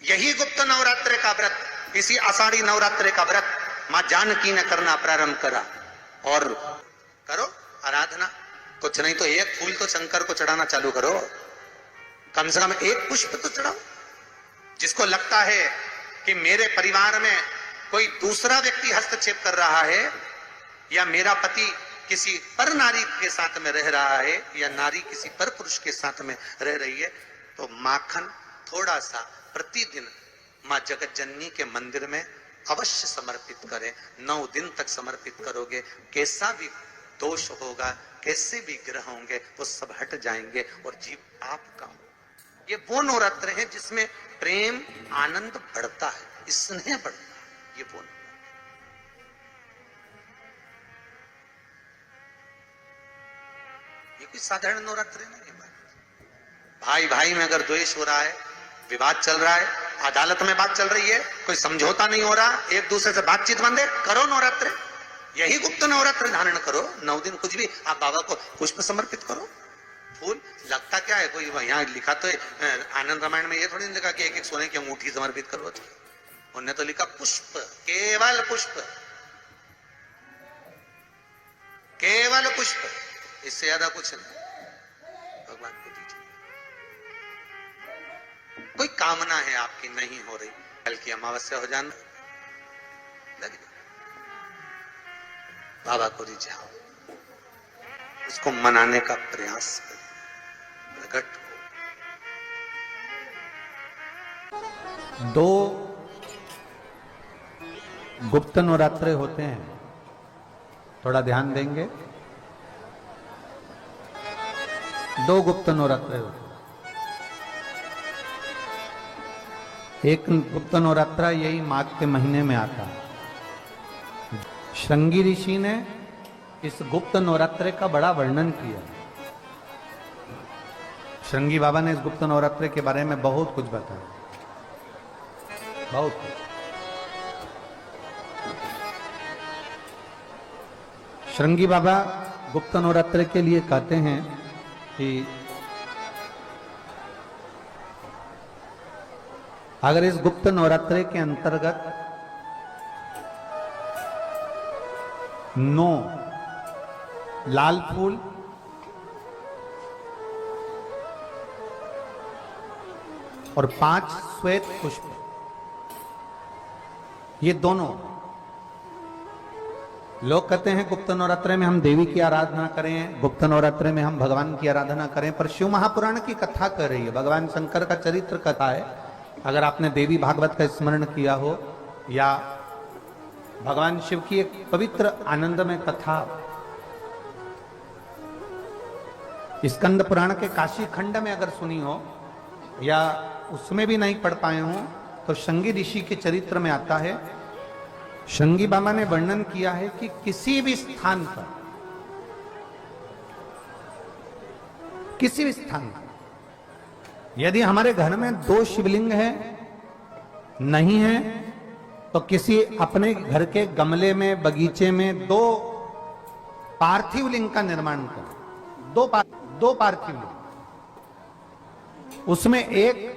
यही गुप्त नवरात्रि का व्रत, इसी आषाढ़ी नवरात्रि का व्रत मां जानकी ने करना प्रारंभ करा। और करो आराधना, कुछ नहीं तो एक फूल तो शंकर को चढ़ाना चालू करो, कम से कम एक पुष्प तो चढ़ाओ। जिसको लगता है कि मेरे परिवार में कोई दूसरा व्यक्ति हस्तक्षेप कर रहा है, या मेरा पति किसी पर नारी के साथ में रह रहा है, या नारी किसी पर पुरुष के साथ में रह रही है, तो माखन थोड़ा सा प्रतिदिन मां जगत जननी के मंदिर में अवश्य समर्पित करें। 9 दिन तक समर्पित करोगे, कैसा भी दोष होगा, कैसे भी ग्रह होंगे, वो सब हट जाएंगे और जीव आपका हो। ये वो नवरात्र है जिसमें प्रेम आनंद बढ़ता है, स्नेह बढ़ता है। ये वो ये कोई साधारण नवरात्र नहीं है। भाई भाई में अगर द्वेष हो रहा है, विवाद चल रहा है, अदालत में बात चल रही है, कोई समझौता नहीं हो रहा, एक दूसरे से बातचीत बंद है, करो नवरात्र। यही गुप्त नवरात्र धारण करो। 9 दिन कुछ भी आप बाबा को पुष्प समर्पित करो। फूल लगता क्या है, कोई यहाँ लिखा तो आनंद रामायण में ये थोड़ी नहीं लिखा कि एक एक सोने की अंगूठी समर्पित करो। उन्होंने तो लिखा पुष्प, केवल पुष्प, केवल पुष्प, इससे ज्यादा कुछ नहीं। भगवान को दीजिए। कोई कामना है आपकी नहीं हो रही, कल की अमावस्या हो जाना, बाबा को रिझाओ, उसको मनाने का प्रयास करो, प्रकट हो। 2 गुप्त नवरात्रे होते हैं, थोड़ा ध्यान देंगे। 2 गुप्त नवरात्रे होते हैं। एक गुप्त नवरात्रा यही माघ के महीने में आता है। श्रृंगी ऋषि ने इस गुप्त नवरात्रे का बड़ा वर्णन किया। श्रृंगी बाबा ने इस गुप्त नवरात्रे के बारे में बहुत कुछ बताया, बहुत कुछ। श्रृंगी बाबा गुप्त नवरात्रे के लिए कहते हैं कि अगर इस गुप्त नवरात्रे के अंतर्गत 9 लाल फूल, और 5 श्वेत पुष्प, ये दोनों, लोग कहते हैं गुप्त नवरात्रे में हम देवी की आराधना करें, गुप्त नवरात्रे में हम भगवान की आराधना करें, पर शिव महापुराण की कथा कर रही है, भगवान शंकर का चरित्र कथा है। अगर आपने देवी भागवत का स्मरण किया हो, या भगवान शिव की एक पवित्र आनंदमय कथा स्कंद पुराण के काशी खंड में अगर सुनी हो, या उसमें भी नहीं पढ़ पाए हो, तो श्रृंगी ऋषि के चरित्र में आता है। श्रृंगी बाबा ने वर्णन किया है कि किसी भी स्थान पर, किसी भी स्थान पर यदि हमारे घर में 2 शिवलिंग है, नहीं है, तो किसी अपने घर के गमले में, बगीचे में 2 पार्थिव लिंग का निर्माण करें। 2 पार्थिव लिंग, उसमें एक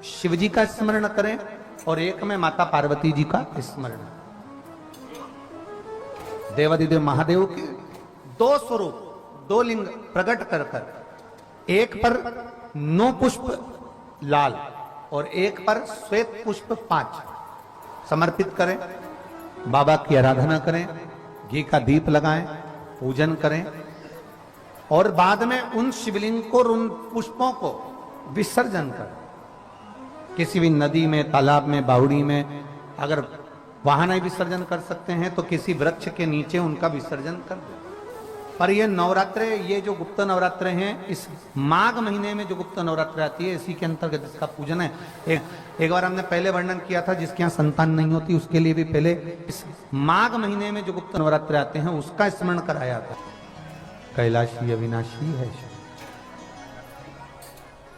शिवजी का स्मरण करें और एक में माता पार्वती जी का स्मरण। देवादिदेव महादेव के 2 स्वरूप, 2 लिंग प्रकट कर कर, एक पर 9 पुष्प लाल और एक पर श्वेत पुष्प 5 समर्पित करें, बाबा की आराधना करें, घी का दीप लगाएं, पूजन करें, और बाद में उन शिवलिंग को, उन पुष्पों को विसर्जन करें। किसी भी नदी में, तालाब में, बावड़ी में, अगर वहां नहीं विसर्जन कर सकते हैं तो किसी वृक्ष के नीचे उनका विसर्जन कर दें। पर ये नवरात्रे, ये जो गुप्त नवरात्रे हैं, इस माघ महीने में जो गुप्त नवरात्रे आती है, इसी के अंतर्गत इसका पूजन है। एक बार हमने पहले वर्णन किया था, जिसके यहाँ संतान नहीं होती उसके लिए भी पहले इस माघ महीने में जो गुप्त नवरात्रे आते हैं उसका स्मरण कराया था। कैलाशी अविनाशी है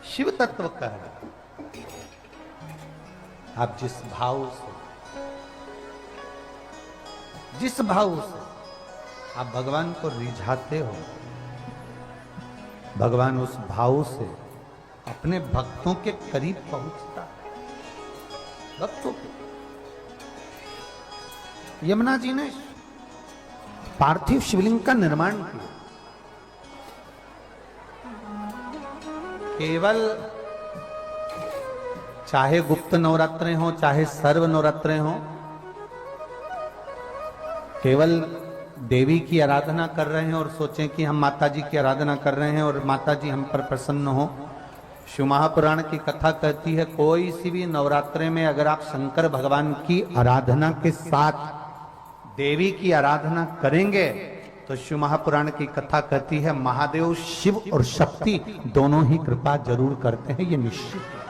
शिव तत्व का है। आप जिस भाव से, जिस भाव से आप भगवान को रिझाते हो, भगवान उस भाव से अपने भक्तों के करीब पहुंचता है। भक्तों के। यमुना जी ने पार्थिव शिवलिंग का निर्माण किया। केवल चाहे गुप्त नवरात्रे हो चाहे सर्व नवरात्रे हो, केवल देवी की आराधना कर रहे हैं और सोचें कि हम माता जी की आराधना कर रहे हैं और माता जी हम पर प्रसन्न हो। शिव महापुराण की कथा कहती है कोई सी भी नवरात्रे में अगर आप शंकर भगवान की आराधना के साथ देवी की आराधना करेंगे तो शिव महापुराण की कथा कहती है महादेव शिव और शक्ति दोनों ही कृपा जरूर करते हैं। ये निश्चित है,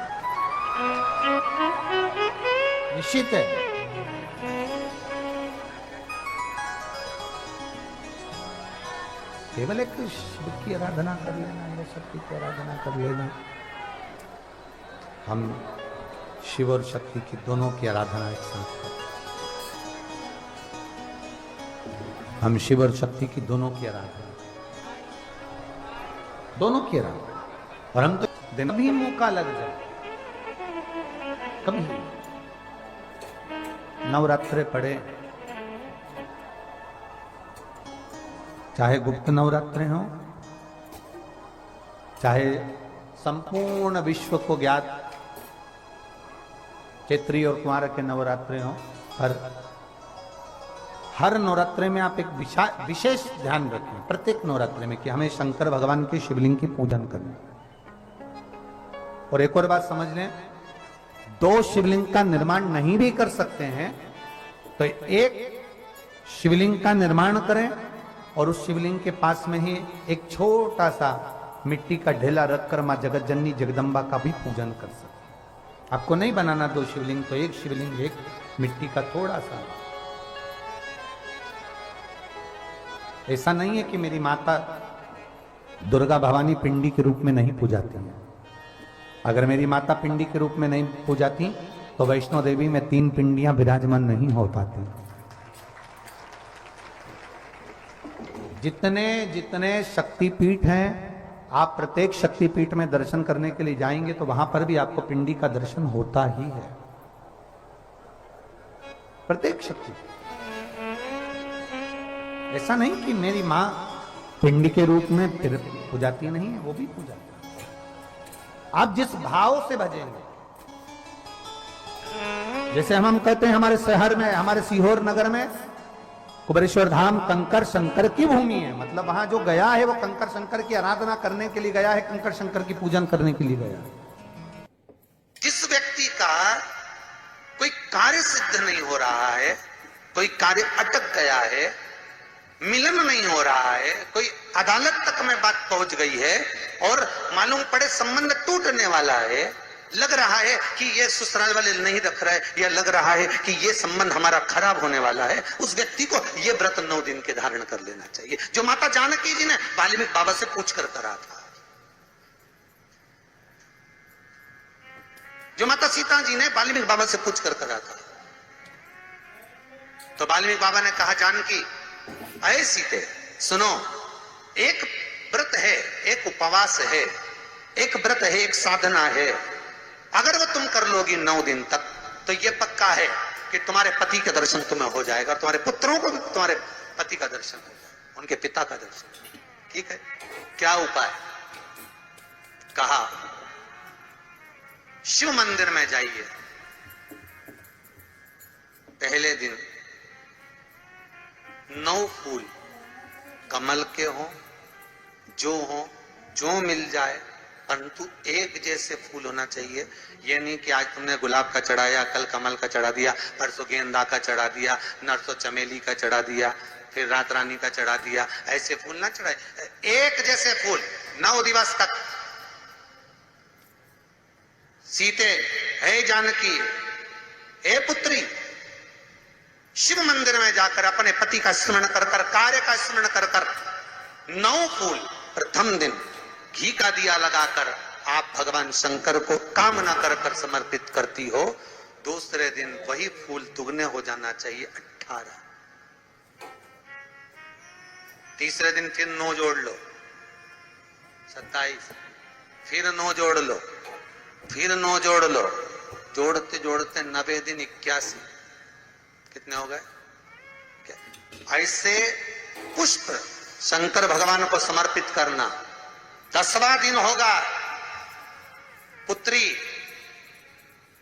निश्चित है। केवल एक शिव की आराधना कर लेना या शक्ति की आराधना कर लेना, हम शिव और शक्ति की दोनों की आराधना एक साथ करें। हम शिव और शक्ति की दोनों की आराधना, दोनों की आराधना। और हम तो दिन भी मौका लग जाए कभी नवरात्रे पड़े, चाहे गुप्त नवरात्रे हो चाहे संपूर्ण विश्व को ज्ञात चैत्री और कुंवार के नवरात्रे हो, हर नवरात्रे में आप एक विशेष ध्यान रखें प्रत्येक नवरात्रे में कि हमें शंकर भगवान के शिवलिंग की पूजन करनी। और एक और बात समझ लें, दो शिवलिंग का निर्माण नहीं भी कर सकते हैं तो एक शिवलिंग का निर्माण करें और उस शिवलिंग के पास में ही एक छोटा सा मिट्टी का ढेला रखकर मां जगत जननी जगदम्बा का भी पूजन कर सकते। आपको नहीं बनाना दो शिवलिंग, तो एक शिवलिंग एक मिट्टी का थोड़ा सा। ऐसा नहीं है कि मेरी माता दुर्गा भवानी पिंडी के रूप में नहीं पूजाती है। अगर मेरी माता पिंडी के रूप में नहीं पूजाती तो वैष्णो देवी में 3 पिंडियां विराजमान नहीं हो पाती। जितने जितने शक्तिपीठ हैं, आप प्रत्येक शक्तिपीठ में दर्शन करने के लिए जाएंगे तो वहां पर भी आपको पिंडी का दर्शन होता ही है। प्रत्येक शक्ति, ऐसा नहीं कि मेरी मां पिंडी के रूप में फिर पूजाती नहीं है, वो भी पूजाती है। आप जिस भाव से भजेंगे, जैसे हम कहते हैं हमारे शहर में, हमारे सीहोर नगर में कुबेरेश्वर धाम कंकर शंकर की भूमि है। मतलब वहां जो गया है वो कंकर शंकर की आराधना करने के लिए गया है, कंकर शंकर की पूजन करने के लिए गया है। जिस व्यक्ति का कोई कार्य सिद्ध नहीं हो रहा है, कोई कार्य अटक गया है, मिलन नहीं हो रहा है, कोई अदालत तक में बात पहुंच गई है और मालूम पड़े संबंध टूटने वाला है, लग रहा है कि ये ससुराल वाले नहीं रख रहा है, या लग रहा है कि ये संबंध हमारा खराब होने वाला है, उस व्यक्ति को ये व्रत 9 दिन के धारण कर लेना चाहिए। जो माता जानकी जी ने वाल्मीकि बाबा से पूछ कर करा था, जो माता सीता जी ने वाल्मीकि बाबा से पूछ कर करा था। तो वाल्मीकि बाबा ने कहा जानकी अये सीते सुनो, एक व्रत है, एक उपवास है, एक व्रत है, एक साधना है, अगर वो तुम कर लोगी 9 दिन तक तो ये पक्का है कि तुम्हारे पति का दर्शन तुम्हें हो जाएगा, तुम्हारे पुत्रों को भी तुम्हारे पति का दर्शन हो जाएगा, उनके पिता का दर्शन। ठीक है, क्या उपाय? कहा शिव मंदिर में जाइए, पहले दिन 9 फूल कमल के हो, जो मिल जाए, परंतु एक जैसे फूल होना चाहिए। ये नहीं कि आज तुमने गुलाब का चढ़ाया, कल कमल का चढ़ा दिया, परसों गेंदा का चढ़ा दिया, नरसों चमेली का चढ़ा दिया, फिर रात रानी का चढ़ा दिया। ऐसे फूल ना चढ़ाए, एक जैसे फूल 9 दिवस तक। सीते हे जानकी, हे पुत्री, शिव मंदिर में जाकर अपने पति का स्मरण कर कर, कार्य का स्मरण कर कर 9 फूल प्रथम दिन घी का दिया लगाकर आप भगवान शंकर को कामना कर कर समर्पित करती हो। दूसरे दिन वही फूल दुगने हो जाना चाहिए 18। तीसरे दिन फिर 9 जोड़ लो 27, फिर 9 जोड़ लो, फिर 9 जोड़ लो, जोड़ते जोड़ते 90 दिन 81, कितने हो गए? ऐसे पुष्प शंकर भगवान को समर्पित करना। 10वां दिन होगा, पुत्री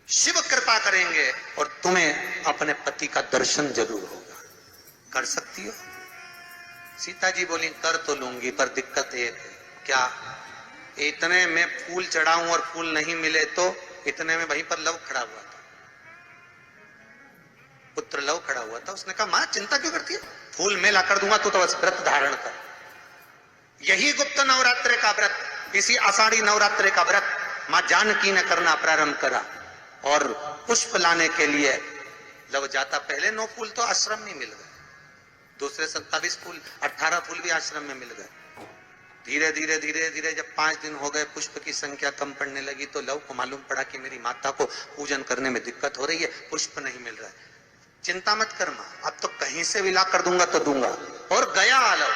शिव कृपा करेंगे और तुम्हें अपने पति का दर्शन जरूर होगा। कर सकती हो? सीता जी बोली कर तो लूंगी, पर दिक्कत एक है। क्या? इतने में फूल चढ़ाऊं और फूल नहीं मिले तो? इतने में वहीं पर लव खड़ा हुआ था, पुत्र लव खड़ा हुआ था। उसने कहा मां चिंता क्यों करती है, फूल मैं ला कर दूंगा, तू तो बस व्रत धारण कर। यही गुप्त नवरात्रे का व्रत, इसी आषाढ़ी नवरात्रे का व्रत मां जानकी ने करना प्रारंभ करा और पुष्प लाने के लिए जब जाता, पहले 9 फूल तो आश्रम में मिल गए, दूसरे 27 फूल, 18 फूल भी आश्रम में मिल गए। धीरे धीरे धीरे धीरे जब 5 दिन हो गए, पुष्प की संख्या कम पड़ने लगी, तो लव को मालूम पड़ा कि मेरी माता को पूजन करने में दिक्कत हो रही है, पुष्प नहीं मिल रहा है। चिंता मत कर मां, अब तो कहीं से भी ला कर दूंगा तो दूंगा। और गया लव,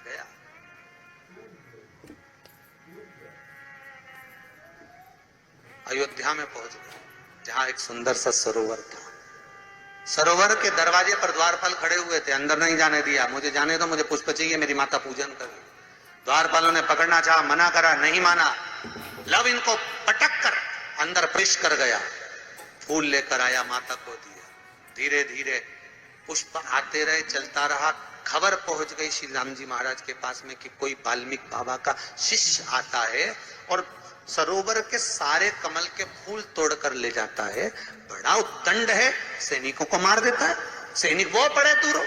गया। अयोध्या में पहुंच गया, जहां एक सुंदर सा सरोवर था। सरोवर के दरवाजे पर द्वारपाल खड़े हुए थे, अंदर नहीं जाने दिया। मुझे जाने दो, मुझे पुष्प चाहिए, मेरी माता पूजन कर। द्वारपालों ने पकड़ना चाहा, मना करा, नहीं माना। लव इनको पटक कर अंदर प्रवेश कर गया, फूल लेकर आया, माता को दिया। धीरे धीरे पुष्प आते रहे, चलता रहा। खबर पहुंच गई श्री राम जी महाराज के पास में कि कोई वाल्मीकि बाबा का शिष्य आता है और सरोवर के सारे कमल के फूल तोड़कर ले जाता है। बड़ा उद्दंड है, सैनिकों को मार देता है। सैनिक वो पड़े दूरों।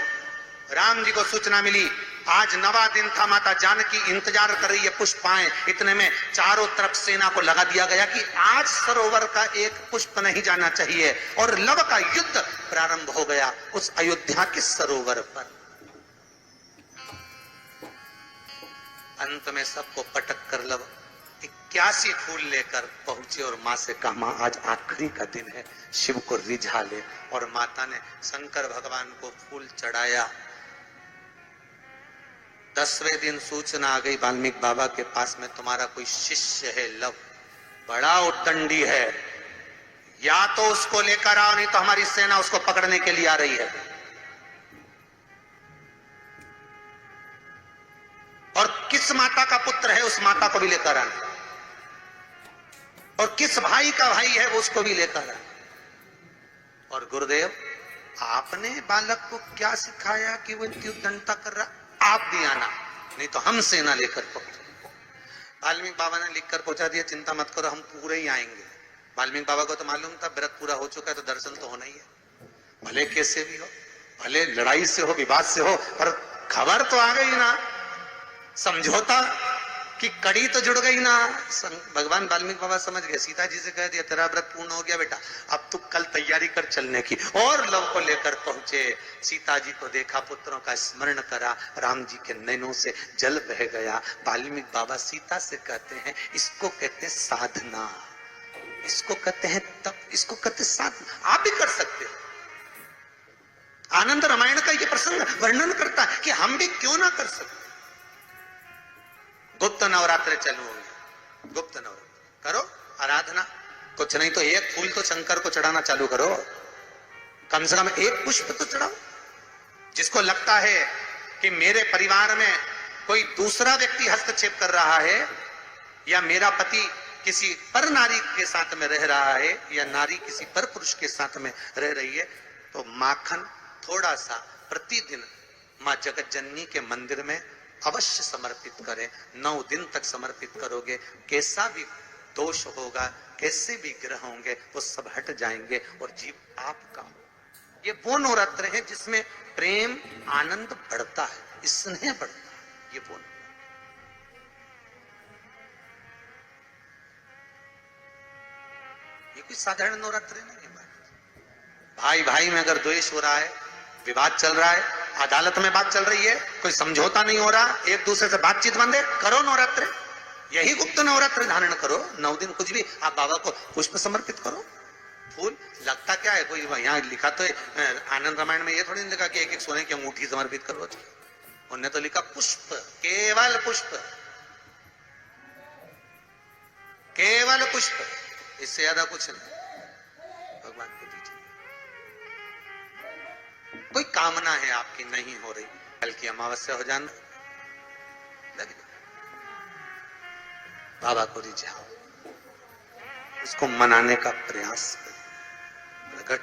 राम जी को सूचना मिली, आज 9वां दिन था, माता जानकी इंतजार कर रही है पुष्प आए। इतने में चारों तरफ सेना को लगा दिया गया कि आज सरोवर का एक पुष्प नहीं जाना चाहिए, और लव का युद्ध प्रारंभ हो गया उस अयोध्या के सरोवर पर। अंत में सबको पटक कर लव 81 फूल लेकर पहुंचे और मां से कहा, मां आज आखिरी का दिन है, शिव को रिझा ले। और माता ने शंकर भगवान को फूल चढ़ाया। 10वें दिन सूचना आ गई वाल्मीकि बाबा के पास में, तुम्हारा कोई शिष्य है लव, बड़ा उद्दंडी है, या तो उसको लेकर आओ, नहीं तो हमारी सेना उसको पकड़ने के लिए आ रही है। और किस माता का पुत्र है उस माता को भी लेकर आना, और किस भाई का भाई है वो उसको भी लेकर आना। और गुरुदेव आपने बालक को क्या सिखाया कि वो इतनी उद्दंडता कर रहा, आप भी आना, नहीं तो हम सेना लेकर पहुंचे। वाल्मीकि बाबा ने लिखकर पहुंचा दिया, चिंता मत करो, हम पूरे ही आएंगे। वाल्मीकि बाबा को तो मालूम था व्रत पूरा हो चुका है, तो दर्शन तो होना ही है, भले कैसे भी हो, भले लड़ाई से हो, विवाद से हो, पर खबर तो आ गई ना, समझौता की कड़ी तो जुड़ गई ना। भगवान वाल्मीकि बाबा समझ गए, सीता जी से कह दिया तेरा व्रत पूर्ण हो गया बेटा, अब तू कल तैयारी कर चलने की। और लव को लेकर पहुंचे, सीता जी को देखा, पुत्रों का स्मरण करा, राम जी के नैनों से जल बह गया। वाल्मीकि बाबा सीता से कहते हैं, इसको कहते हैं साधना, इसको कहते हैं तप, इसको कहते हैं साधना। आप भी कर सकते हो। आनंद रामायण का ये प्रसंग वर्णन करता है कि हम भी क्यों ना कर सकते। गुप्त नवरात्रे चालू होंगे, गुप्त नवरात्र करो, आराधना, कुछ नहीं तो एक फूल तो शंकर को चढ़ाना चालू करो, कम से कम एक पुष्प तो चढ़ाओ। जिसको लगता है कि मेरे परिवार में कोई दूसरा व्यक्ति हस्तक्षेप कर रहा है, या मेरा पति किसी पर नारी के साथ में रह रहा है, या नारी किसी पर पुरुष के साथ में रह रही है, तो माखन थोड़ा सा प्रतिदिन मां जगत जननी के मंदिर में अवश्य समर्पित करें। 9 दिन तक समर्पित करोगे, कैसा भी दोष होगा, कैसे भी ग्रह होंगे, वो सब हट जाएंगे और जीव आपका हो। ये वो नवरात्र है जिसमें प्रेम आनंद बढ़ता है, स्नेह बढ़ता है। ये वो ये कोई साधारण नवरात्र नहीं है। भाई भाई में अगर द्वेष हो रहा है, विवाद चल रहा है, अदालत में बात चल रही है, कोई समझौता नहीं हो रहा, एक दूसरे से बातचीत बंद है, करो नवरात्र, यही गुप्त नवरात्र धारण करो। 9 दिन कुछ भी आप बाबा को पुष्प समर्पित करो। फूल लगता क्या है, कोई यहाँ लिखा तो आनंद रामायण में ये थोड़ी नहीं लिखा कि एक एक सोने की अंगूठी समर्पित करो, उन्होंने तो लिखा पुष्प, केवल पुष्प। केवल पुष्प, इससे ज्यादा कुछ नहीं भगवान को दीजिए। कोई कामना है आपकी नहीं हो रही, कल की अमावस्या हो जाना, बाबा को रिझाओ, उसको मनाने का प्रयास करो, प्रकट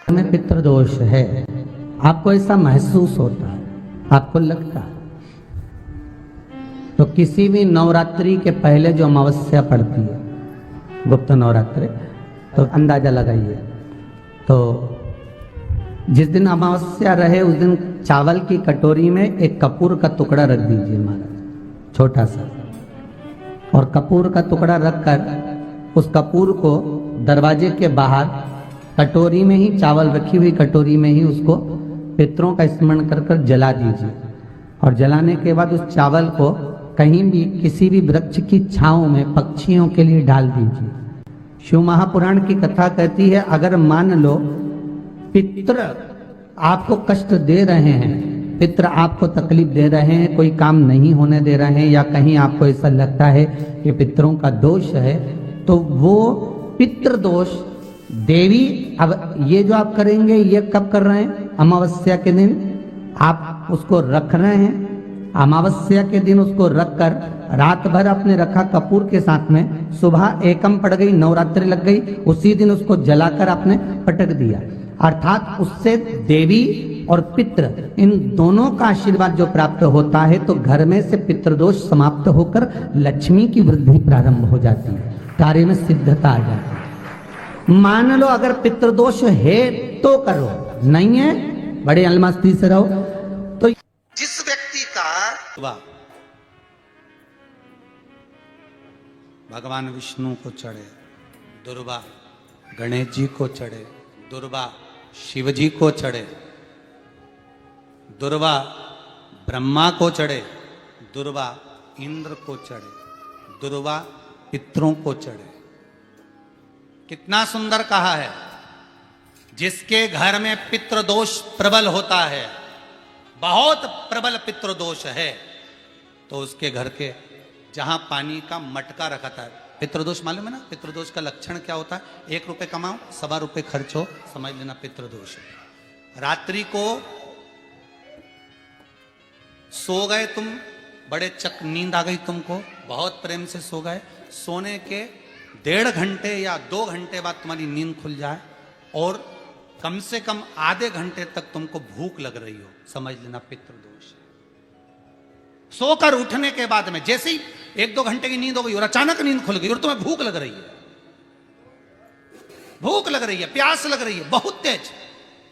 हो। में पितृदोष है, आपको ऐसा महसूस होता है, आपको लगता है, तो किसी भी नवरात्रि के पहले जो अमावस्या पड़ती है, गुप्त नवरात्रि, तो अंदाजा लगाइए। तो जिस दिन अमावस्या रहे उस दिन चावल की कटोरी में एक कपूर का टुकड़ा रख दीजिए महाराज, छोटा सा, और कपूर का टुकड़ा रखकर उस कपूर को दरवाजे के बाहर कटोरी में ही, चावल रखी हुई कटोरी में ही उसको पितरों का स्मरण कर कर जला दीजिए। और जलाने के बाद उस चावल को कहीं भी किसी भी वृक्ष की छांव में पक्षियों के लिए डाल दीजिए। शिव महापुराण की कथा कहती है, अगर मान लो पितृ आपको कष्ट दे रहे हैं, पितृ आपको तकलीफ दे रहे हैं, कोई काम नहीं होने दे रहे हैं, या कहीं आपको ऐसा लगता है कि पितरों का दोष है, तो वो पितृदोष देवी, अब ये जो आप करेंगे ये कब कर रहे हैं? अमावस्या के दिन आप उसको रख रहे हैं। अमावस्या के दिन उसको रखकर रात भर आपने रखा कपूर के साथ में, सुबह एकम पड़ गई, नवरात्रि लग गई, उसी दिन उसको जलाकर आपने पटक दिया। अर्थात उससे देवी और पितृ इन दोनों का आशीर्वाद जो प्राप्त होता है, तो घर में से पितृदोष समाप्त होकर लक्ष्मी की वृद्धि प्रारंभ हो जाती है, कार्य में सिद्धता आ जाती है। मान लो अगर पितृदोष है तो करो, नहीं है बड़े अलमस्ती से रहो। तो जिस व्यक्ति का भगवान विष्णु को चढ़े, दुर्वा गणेश जी को चढ़े, दुर्वा शिव जी को चढ़े, दुर्वा ब्रह्मा को चढ़े, दुर्वा इंद्र को चढ़े, दुर्वा पितरों को चढ़े। कितना सुंदर कहा है। जिसके घर में पितृदोष प्रबल होता है, बहुत प्रबल पितृदोष है, तो उसके घर के जहां पानी का मटका रखा था, पितृदोष मालूम है ना? पितृदोष का लक्षण क्या होता है? 1 रुपए कमाओ, 1.25 रुपए खर्च हो, समझ लेना पितृदोष है। रात्रि को सो गए तुम, बड़े चक नींद आ गई तुमको, बहुत प्रेम से सो गए, सोने के 1.5 घंटे या 2 घंटे बाद तुम्हारी नींद खुल जाए और कम से कम आधे घंटे तक तुमको भूख लग रही हो, समझ लेना पितृदोष है। सोकर उठने के बाद में जैसे ही 1-2 घंटे की नींद हो गई और अचानक नींद खुल गई और तुम्हें भूख लग रही है, भूख लग रही है, प्यास लग रही है बहुत तेज,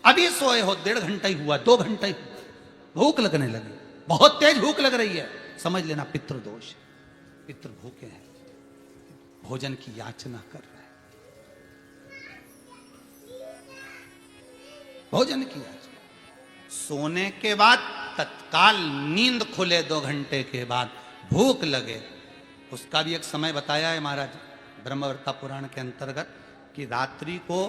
अभी सोए हो, 1.5 घंटा ही हुआ, 2 घंटा ही हुआ, भूख लगने लगी, बहुत तेज भूख लग रही है, समझ लेना पितृदोष है। पितृ भूखे हैं, भोजन की याचना कर रहे हैं, भोजन की याचना। सोने के बाद तत्काल नींद खुले 2 घंटे के बाद भूख लगे, उसका भी एक समय बताया है महाराज ब्रह्मवर्ता पुराण के अंतर्गत, कि रात्रि को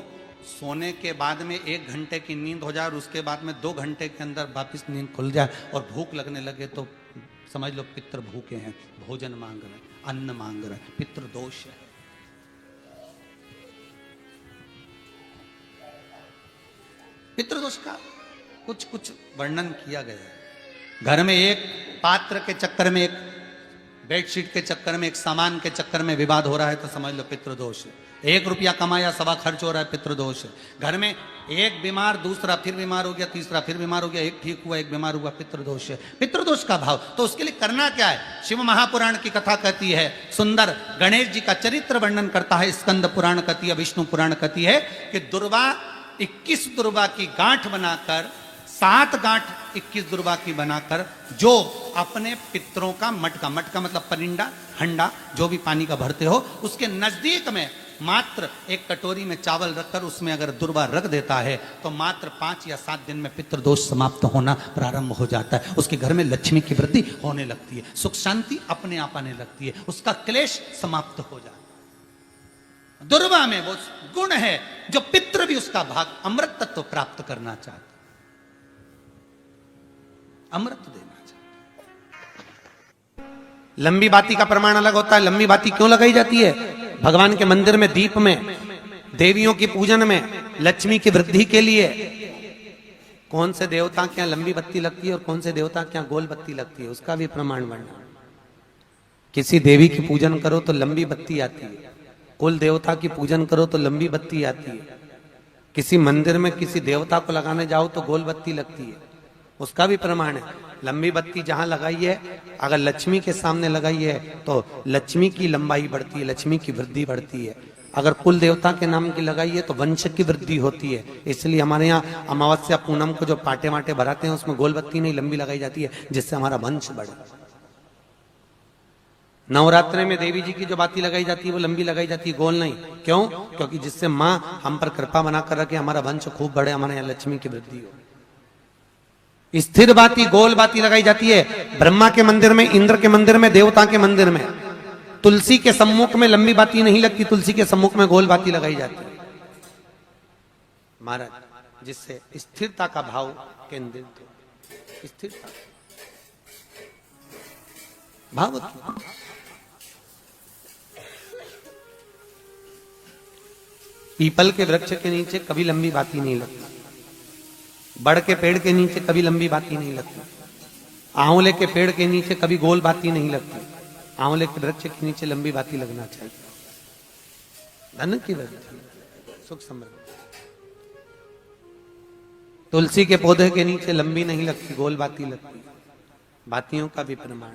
सोने के बाद में 1 घंटे की नींद हो जाए और उसके बाद में 2 घंटे के अंदर वापिस नींद खुल जाए और भूख लगने लगे, तो समझ लो पितृ भूखे हैं, भोजन मांग रहे हैं, अन्न मांग रहे हैं, पितृदोष है। पितृदोष का कुछ कुछ वर्णन किया गया है। घर में एक पात्र के चक्कर में, एक बेडशीट के चक्कर में, एक सामान के चक्कर में विवाद हो रहा है, तो समझ लो पितृदोष है। 1 रुपया कमाया, 1.25 खर्च हो रहा है, पितृदोष है। घर में एक बीमार, दूसरा फिर बीमार हो गया, तीसरा फिर बीमार हो गया, एक ठीक हुआ, एक बीमार हुआ, पितृदोष है। पितृदोष का भाव, तो उसके लिए करना क्या है? शिव महापुराण की कथा कहती है, सुंदर गणेश जी का चरित्र वर्णन करता है, स्कंद पुराण कहती है, विष्णु पुराण कहती है कि दुर्वा 21 दुर्वा की गांठ बनाकर, 7 गांठ 21 दुर्वा की बनाकर, जो अपने पितरों का मटका, मटका मतलब परिंदा, हंडा, जो भी पानी का भरते हो, उसके नजदीक में मात्र एक कटोरी में चावल रखकर उसमें अगर दुर्वा रख देता है, तो मात्र 5 या 7 दिन में पितृदोष समाप्त होना प्रारंभ हो जाता है। उसके घर में लक्ष्मी की वृद्धि होने लगती है, सुख शांति अपने आप आने लगती है, उसका क्लेश समाप्त हो जाता है। दुर्वा में वो गुण है जो पितृ भी उसका भाग अमृत तत्व प्राप्त करना चाहते, अमृत देना चाहते। लंबी बाती का प्रमाण अलग होता है। लंबी बाती क्यों लगाई जाती है? भगवान के मंदिर में दीप में, देवियों की पूजन में, लक्ष्मी की वृद्धि के लिए। कौन से देवता के यहाँ लंबी बत्ती लगती है और कौन से देवता के यहाँ गोल बत्ती लगती है, उसका भी प्रमाण वर्णन। किसी देवी की पूजन करो तो लंबी बत्ती आती है, कुल देवता की पूजन करो तो लंबी बत्ती आती है। किसी मंदिर में किसी देवता को लगाने जाओ तो गोल बत्ती लगती है, उसका भी प्रमाण है। लंबी बत्ती जहां लगाई है, अगर लक्ष्मी के सामने लगाई है तो लक्ष्मी की लंबाई बढ़ती है, लक्ष्मी की वृद्धि बढ़ती है। अगर कुल देवता के नाम की लगाई है तो वंश की वृद्धि होती है। इसलिए हमारे यहाँ अमावस्या पूनम को जो पाटे माटे भराते हैं उसमें गोल बत्ती नहीं लंबी लगाई जाती है, जिससे हमारा वंश बढ़े। नवरात्रि में देवी जी की जो बाती लगाई जाती है वो लंबी लगाई जाती है, गोल नहीं। क्यों? क्योंकि जिससे माँ हम पर कृपा बना कर रखे, हमारा वंश खूब बढ़े, हमारे यहाँ लक्ष्मी की वृद्धि हो। स्थिर बाती, गोल बाती लगाई जाती है ब्रह्मा के मंदिर में, इंद्र के मंदिर में, देवता के मंदिर में। तुलसी के सम्मुख में लंबी बाती नहीं लगती, तुलसी के सम्मुख में गोल बाती लगाई जाती है महाराज, जिससे स्थिरता का भाव केंद्रित हो। स्थिरता भाव। पीपल के वृक्ष के नीचे कभी लंबी बाती नहीं लगती, बड़ के पेड़ के नीचे कभी लंबी बाती नहीं लगती, आंवले के पेड़ के नीचे कभी गोल बाती नहीं लगती। आंवले के वृक्ष के नीचे लंबी बाती लगना चाहिए। धन की वृद्धि, सुख समृद्धि। तुलसी के पौधे के नीचे लंबी नहीं लगती, गोल बाती लगती। बातियों का भी प्रमाण।